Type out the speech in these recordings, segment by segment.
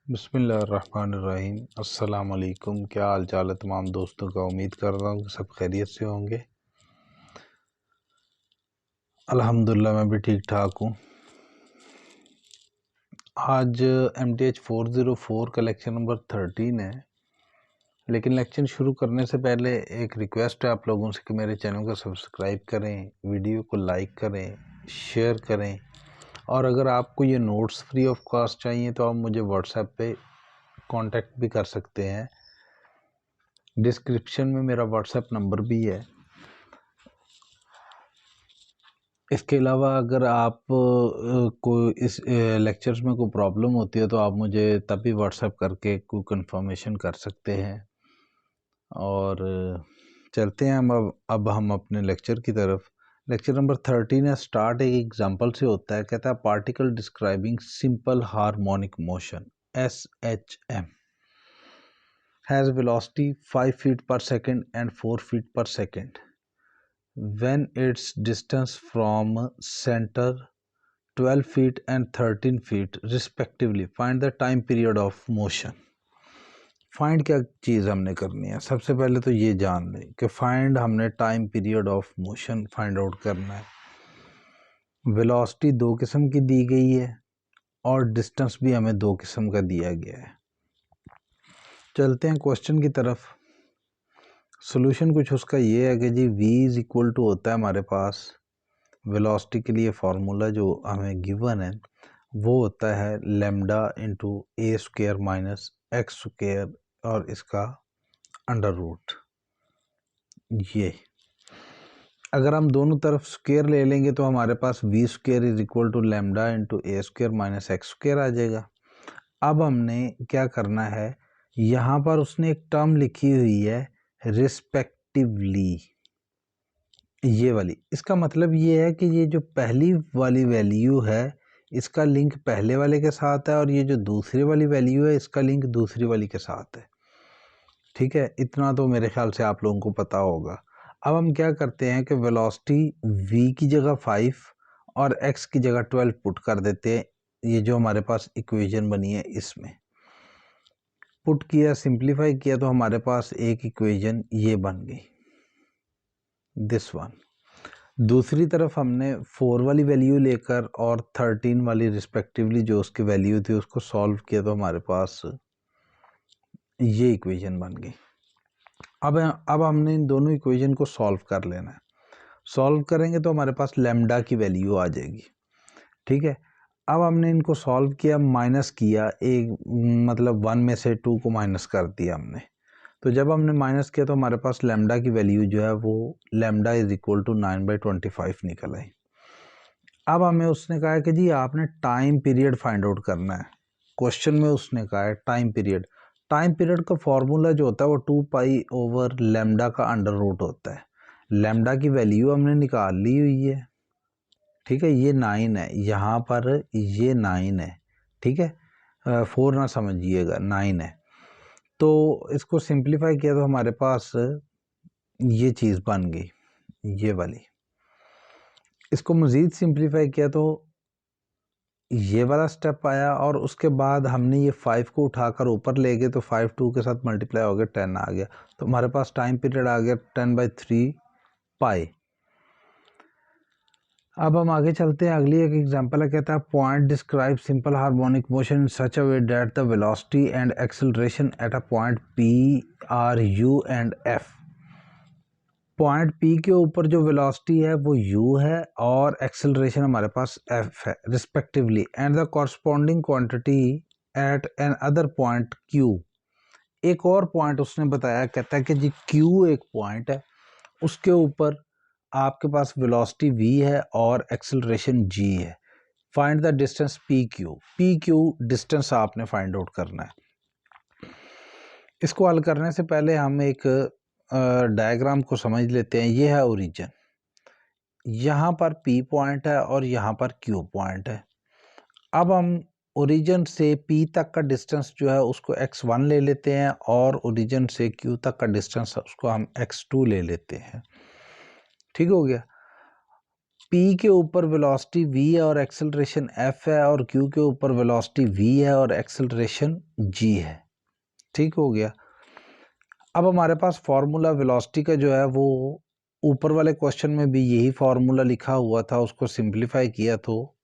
बिस्मिल्लाहिर्रहमानिर्रहीम। अस्सलाम वालेकुम। क्या हाल चाल है तमाम दोस्तों का। उम्मीद कर रहा हूँ कि सब खैरियत से होंगे। अल्हम्दुलिल्लाह मैं भी ठीक ठाक हूँ। आज MTH 404 का लेक्चर नंबर 13 है। लेकिन लेक्चर शुरू करने से पहले एक रिक्वेस्ट है आप लोगों से कि मेरे चैनल को सब्सक्राइब करें, वीडियो को लाइक करें, शेयर करें। और अगर आपको ये नोट्स फ्री ऑफ कॉस्ट चाहिए तो आप मुझे व्हाट्सएप पे कांटेक्ट भी कर सकते हैं। डिस्क्रिप्शन में मेरा व्हाट्सएप नंबर भी है। इसके अलावा अगर आप को इस लेक्चर्स में कोई प्रॉब्लम होती है तो आप मुझे तब भी व्हाट्सएप करके कोई कंफर्मेशन कर सकते हैं। और चलते हैं अब हम अपने लेक्चर की तरफ। लेक्चर नंबर 13 है। स्टार्ट एक एग्जांपल से होता है। कहता है particle describing simple harmonic motion SHM has velocity 5 feet पर सेकेंड एंड 4 फीट पर second when its distance from center 12 feet and 13 feet respectively. Find the time period of motion. Find क्या चीज़ हमने करनी है। सबसे पहले तो ये जान लें कि फाइंड हमने time period of motion find out करना है। वेलोसिटी दो किस्म की दी गई है और डिस्टेंस भी हमें दो किस्म का दिया गया है। चलते हैं क्वेश्चन की तरफ। सोल्यूशन कुछ उसका ये है कि जी v इज इक्वल टू होता है हमारे पास वेलोसिटी के लिए फार्मूला जो हमें गिवन है वो होता है lambda into A square minus X square और इसका अंडर रूट। ये अगर हम दोनों तरफ स्क्वायर ले लेंगे तो हमारे पास V square is equal to lambda into A square minus X square आ जाएगा। अब हमने क्या करना है, यहाँ पर उसने एक टर्म लिखी हुई है रिस्पेक्टिवली, ये वाली। इसका मतलब ये है कि ये जो पहली वाली वैल्यू है इसका लिंक पहले वाले के साथ है और ये जो दूसरी वाली वैल्यू है इसका लिंक दूसरी वाली के साथ है। ठीक है, इतना तो मेरे ख्याल से आप लोगों को पता होगा। अब हम क्या करते हैं कि वेलोसिटी v की जगह 5 और x की जगह 12 पुट कर देते हैं। ये जो हमारे पास इक्वेशन बनी है इसमें पुट किया, सिंप्लीफाई किया तो हमारे पास एक इक्वेशन ये बन गई, दिस वन। दूसरी तरफ हमने 4 वाली वैल्यू लेकर और 13 वाली रिस्पेक्टिवली जो उसकी वैल्यू थी उसको सॉल्व किया तो हमारे पास ये इक्वेशन बन गई। अब हमने इन दोनों इक्वेशन को सॉल्व कर लेना है। सॉल्व करेंगे तो हमारे पास लैम्डा की वैल्यू आ जाएगी। ठीक है, अब हमने इनको सॉल्व किया, माइनस किया, एक मतलब 1 में से 2 को माइनस कर दिया हमने। तो जब हमने माइनस किया तो हमारे पास लैम्डा की वैल्यू जो है वो लैम्डा इज इक्वल टू 9/25 निकल आई। अब हमें उसने कहा है कि जी आपने टाइम पीरियड फाइंड आउट करना है। क्वेश्चन में उसने कहा है टाइम पीरियड। टाइम पीरियड का फॉर्मूला जो होता है वो 2 पाई ओवर लैम्डा का अंडर रूट होता है। लैम्डा की वैल्यू हमने निकाल ली हुई है। ठीक है, ये 9 है, यहाँ पर ये 9 है। ठीक है, 4 ना समझिएगा, 9 है। तो इसको सिंप्लीफाई किया तो हमारे पास ये चीज़ बन गई, ये वाली। इसको मज़ीद सिंप्लीफाई किया तो ये वाला स्टेप आया और उसके बाद हमने ये 5 को उठाकर ऊपर ले गए तो 5 2 के साथ मल्टीप्लाई हो गया, 10 आ गया। तो हमारे पास टाइम पीरियड आ गया 10/3 पाई। अब हम आगे चलते हैं। अगली एक एग्जांपल है, कहता है point describe simple harmonic motion in such a way that the velocity and acceleration at a point P are U and F। Point P के ऊपर जो वेलोसिटी है वो U है और एक्सेलरेशन हमारे पास F है respectively, and the corresponding quantity at another point Q। एक और पॉइंट उसने बताया, कहता है कि जी Q एक पॉइंट है, उसके ऊपर आपके पास वेलोसिटी v है और एक्सेलरेशन g है। Find the distance PQ distance आपने फाइंड आउट करना है। इसको हल करने से पहले हम एक डायग्राम को समझ लेते हैं। ये है ओरिजिन, यहाँ पर P पॉइंट है और यहाँ पर Q पॉइंट है। अब हम ओरिजिन से P तक का डिस्टेंस जो है उसको x1 ले लेते हैं और ओरिजिन से Q तक का डिस्टेंस उसको हम x2 ले लेते हैं। ठीक हो गया। P के ऊपर वेलोसिटी v है और एक्सेलरेशन f है, और Q के ऊपर वेलोसिटी v है और एक्सेलरेशन g है। ठीक हो गया। अब हमारे पास फॉर्मूला वेलोसिटी का जो है वो ऊपर वाले क्वेश्चन में भी यही फॉर्मूला लिखा हुआ था, उसको सिंप्लीफाई किया तो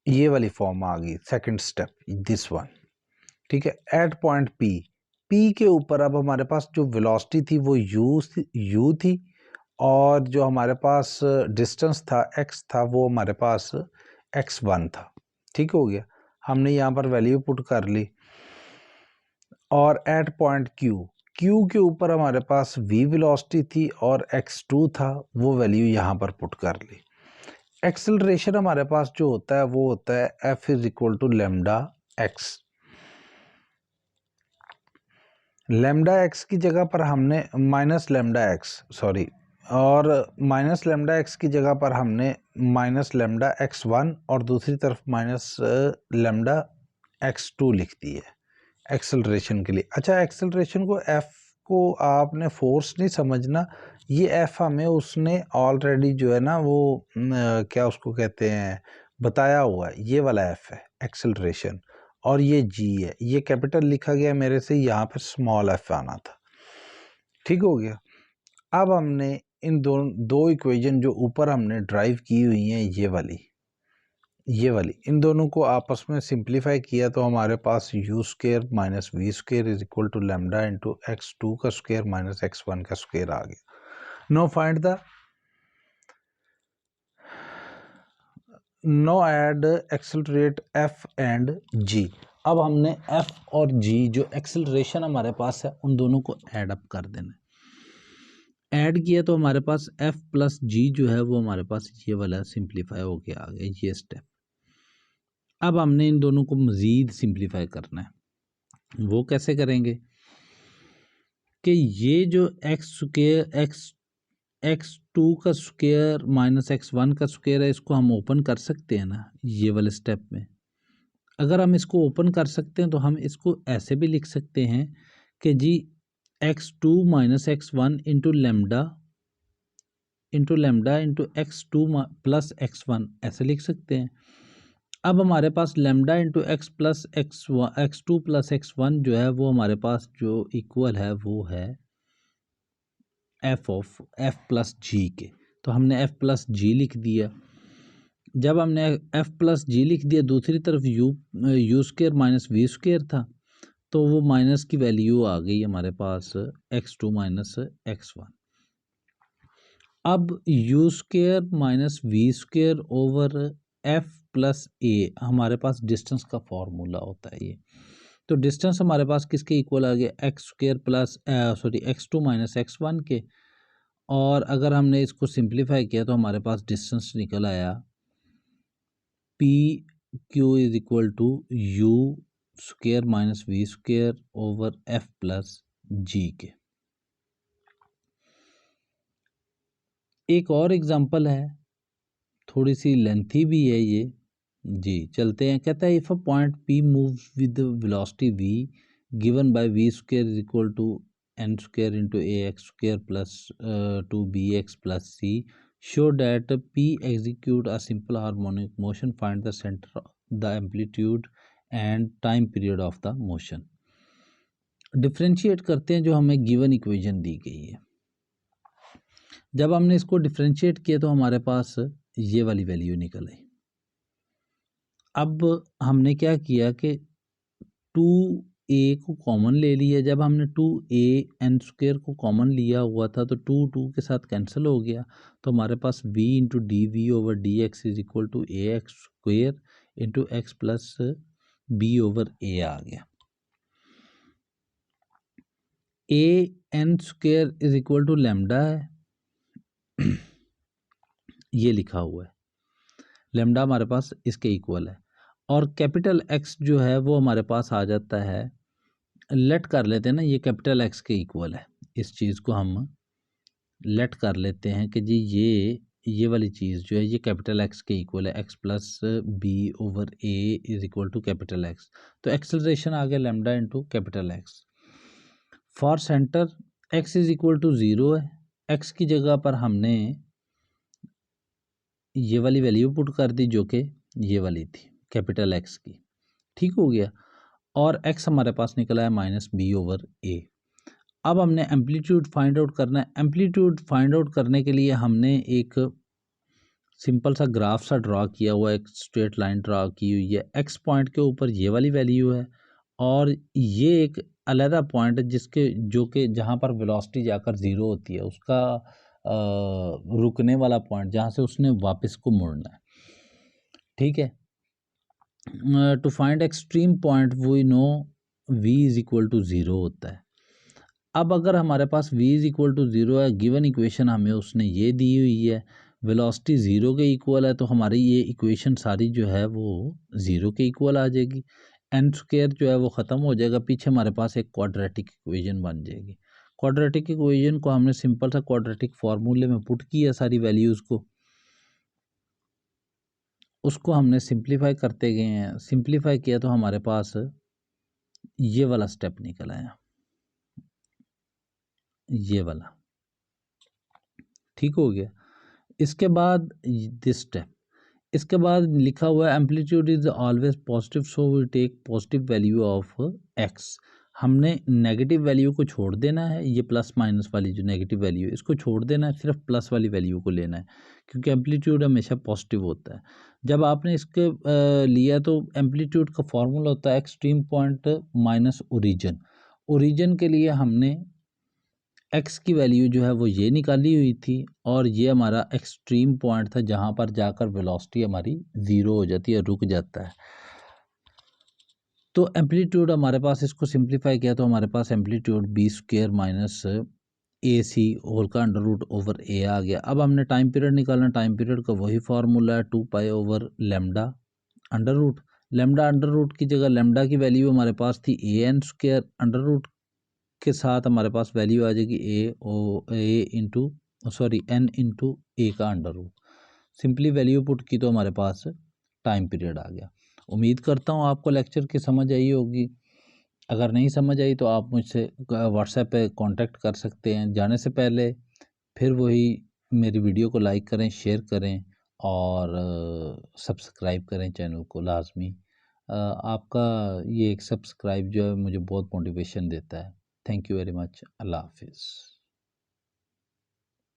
ये वाली फॉर्म आ गई, सेकंड स्टेप दिस वन। ठीक है, एट पॉइंट P के ऊपर अब हमारे पास जो वेलोसिटी थी वो u थी, और जो हमारे पास डिस्टेंस था x था वो हमारे पास x1 था। ठीक हो गया, हमने यहाँ पर वैल्यू पुट कर ली। और एट पॉइंट Q के ऊपर हमारे पास v वेलोसिटी थी और x2 था, वो वैल्यू यहाँ पर पुट कर ली। एक्सेलरेशन हमारे पास जो होता है वो होता है f is equal to lambda x। Lambda x की जगह पर हमने माइनस लेमडा x, सॉरी, और माइनस लेमडा x की जगह पर हमने माइनस लेमडा x1 और दूसरी तरफ माइनस लेमडा x2 लिख दी है एक्सेलरेशन के लिए। अच्छा, एक्सेलरेशन को f को आपने फोर्स नहीं समझना, ये f हमें उसने ऑलरेडी जो है ना वो क्या उसको कहते हैं बताया हुआ है, ये वाला f है एक्सेलरेशन, और ये g है, ये कैपिटल लिखा गया मेरे से, यहाँ पर स्मॉल f आना था। ठीक हो गया। अब हमने इन दो इक्वेशन जो ऊपर हमने ड्राइव की हुई हैं, ये वाली इन दोनों को आपस में सिंप्लीफाई किया तो हमारे पास u square minus we square is equal to lambda into x2 का स्क्वायर माइनस x1 का स्क्वायर आ गया। No add accelerate f and g। अब हमने f और g जो एक्सेलरेशन हमारे पास है उन दोनों को ऐड अप कर देना है। ऐड किया तो हमारे पास f प्लस g जो है वो हमारे पास ये वाला सिंप्लीफाई होके आ गया, ये स्टेप। अब हमने इन दोनों को मज़ीद सिंप्लीफाई करना है। वो कैसे करेंगे कि ये जो x2 का स्क्वायर माइनस x1 का स्क्वायर है, इसको हम ओपन कर सकते हैं ना ये वाले स्टेप में। अगर हम इसको ओपन कर सकते हैं तो हम इसको ऐसे भी लिख सकते हैं कि जी x2 minus x1 into lambda into x2 plus x1 ऐसे लिख सकते हैं। अब हमारे पास lambda into X plus x2 plus x1 जो है वो हमारे पास जो इक्वल है वो है f प्लस जी के। तो हमने f प्लस जी लिख दिया। जब हमने f प्लस जी लिख दिया, दूसरी तरफ u square minus we square था, तो वो माइनस की वैल्यू आ गई हमारे पास x2 माइनस x1। अब u square minus we square over f plus A हमारे पास डिस्टेंस का फॉर्मूला होता है ये। तो डिस्टेंस हमारे पास किसके इक्वल आ गया, x square plus x2 minus x1 के। और अगर हमने इसको सिंप्लीफाई किया तो हमारे पास डिस्टेंस निकल आया P Q is equal to U square minus we square over F plus G के। एक और एग्जांपल है, थोड़ी सी लेंथी भी है ये जी, चलते हैं। कहता है if a point P moves with velocity v given by v square is equal to n square into a x square plus 2bx plus c, show that p execute a simple harmonic motion, find the center, the amplitude and time period of the motion। Differentiate करते हैं जो हमें given equation दी गई है। जब हमने इसको differentiate किया तो हमारे पास ये वाली वैल्यू निकल आई। अब हमने क्या किया कि 2a को कॉमन ले लिया। जब हमने 2a n स्क्वायर को कॉमन लिया हुआ था तो 2 के साथ कैंसिल हो गया, तो हमारे पास v into D V over D X is equal to A X square into X plus B over A आ गया। A N square is equal to lambda है, ये लिखा हुआ है, लेमडा हमारे पास इसके इक्वल है। और कैपिटल एक्स जो है वो हमारे पास आ जाता है, लेट कर लेते हैं ना, ये कैपिटल एक्स के इक्वल है। इस चीज़ को हम लेट कर लेते हैं कि जी ये वाली चीज़ जो है ये कैपिटल एक्स के इक्वल है, x plus B over a is equal to capital x. तो एक्सेलरेशन आ गया lambda into capital x. For centre x is equal to 0 है, एक्स की जगह पर हमने ये वाली वैल्यू पुट कर दी जो कि ये वाली थी कैपिटल एक्स की, ठीक हो गया। और एक्स हमारे पास निकला है -b/a। अब हमने एम्पलीट्यूड फाइंड आउट करना है। एम्पलीट्यूड फाइंड आउट करने के लिए हमने एक सिंपल सा ग्राफ सा ड्रा किया हुआ है, एक स्ट्रेट लाइन ड्रा की हुई है। एक्स पॉइंट के ऊपर ये वाली वैल्यू है और ये एक अलहदा पॉइंट है जिसके जो कि जहाँ पर वेलोसिटी जाकर ज़ीरो होती है, उसका रुकने वाला पॉइंट जहाँ से उसने वापस को मुड़ना है, ठीक है। To find extreme point we know v = 0 होता है। अब अगर हमारे पास v = 0 है, गिवन इक्वेशन हमें उसने ये दी हुई है, वेलोसिटी 0 के इक्वल है, तो हमारी ये इक्वेशन सारी जो है वो 0 के इक्वल आ जाएगी। n² जो है वो ख़त्म हो जाएगा, पीछे हमारे पास एक क्वाड्रेटिक इक्वेशन बन जाएगी। क्वाड्रेटिक इक्वेशन को हमने सिंपल सा क्वाड्रेटिक फार्मूले में पुट किया सारी वैल्यूज़ को, उसको हमने सिंप्लीफाई करते गए हैं। सिंप्लीफाई किया तो हमारे पास ये वाला स्टेप निकल आया, ये वाला, ठीक हो गया। इसके बाद दिस स्टेप, इसके बाद लिखा हुआ है amplitude is always positive so we take positive value of x. हमने नेगेटिव वैल्यू को छोड़ देना है, ये प्लस माइनस वाली जो नेगेटिव वैल्यू है इसको छोड़ देना है, सिर्फ प्लस वाली वैल्यू को लेना है, क्योंकि एम्पलीट्यूड हमेशा पॉजिटिव होता है। जब आपने इसके लिया तो एम्पलीट्यूड का फॉर्मूला होता है extreme point minus origin. Origin के लिए हमने एक्स की वैल्यू जो है वो ये निकाली हुई थी और ये हमारा एक्सट्रीम पॉइंट था जहाँ पर जाकर वेलोसिटी हमारी ज़ीरो हो जाती है, रुक जाता है। तो एम्पलीट्यूड हमारे पास, इसको सिंप्लीफाई किया तो हमारे पास एम्पलीट्यूड b² - ac होल का √a आ गया। अब हमने टाइम पीरियड निकालना, टाइम पीरियड का वही फार्मूला है 2π/λ अंडर रूट की जगह लैम्डा की वैल्यू हमारे पास थी an² अंडर रूट के साथ हमारे पास वैल्यू आ जाएगी n × a का under root. Simply value put की तो हमारे पास टाइम पीरियड आ गया। उम्मीद करता हूँ आपको लेक्चर की समझ आई होगी। अगर नहीं समझ आई तो आप मुझसे व्हाट्सएप पे कांटेक्ट कर सकते हैं। जाने से पहले फिर वही मेरी वीडियो को लाइक करें, शेयर करें और सब्सक्राइब करें चैनल को लाजमी। आपका ये एक सब्सक्राइब जो है मुझे बहुत मोटिवेशन देता है। Thank you very much. अल्लाह हाफिज़।